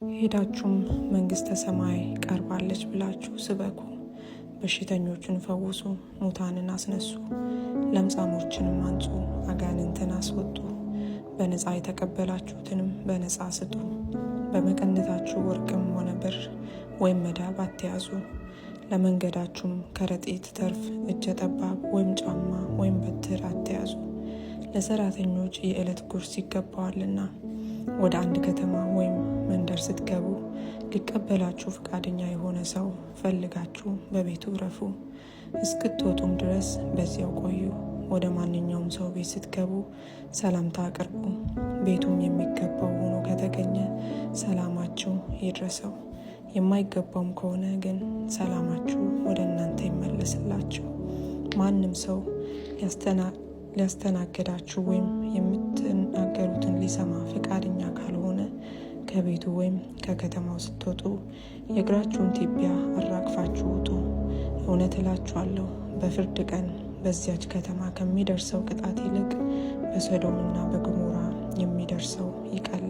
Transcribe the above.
ሄዳችሁም መንግሥተ ሰማይ ቀርባለች ብላችሁ ስበኩ፣ በሽተኞችን ፈውሱ፣ ሙታንን አስነሱ፣ ለምጻሞችንም አንጹ፣ አጋንንትን አስወጡ። በነፃ የተቀበላችሁትንም በነፃ ስጡ። በመቀነታችሁ ወርቅም ሆነ ብር ወይም መዳብ አትያዙ። ለመንገዳችሁም ከረጢት፣ ተርፍ፣ እጀ ጠባብ ወይም ጫማ ወይም በትር አትያዙ። ለሰራተኞች የዕለት ጉርስ ይገባዋልና። ወደ አንድ ከተማ ወይም መንደር ስትገቡ ሊቀበላችሁ ፈቃደኛ የሆነ ሰው ፈልጋችሁ በቤቱ እረፉ። እስክትወጡም ድረስ በዚያው ቆዩ። ወደ ማንኛውም ሰው ቤት ስትገቡ ሰላምታ አቅርቡ። ቤቱም የሚገባው ሆኖ ከተገኘ ሰላማችሁ ይድረሰው። የማይገባውም ከሆነ ግን ሰላማችሁ ወደ እናንተ ይመለስላችሁ። ማንም ሰው ሊያስተናግዳችሁ ወይም የምትናገሩትን ሊሰማ ፈቃደኛ ካልሆነ ከቤቱ ወይም ከከተማው ስትወጡ የእግራችሁን ትቢያ አራግፋችሁ ውጡ። እውነት እላችኋለሁ፣ በፍርድ ቀን በዚያች ከተማ ከሚደርሰው ቅጣት ይልቅ በሶዶምና በገሞራ የሚደርሰው ይቀላል።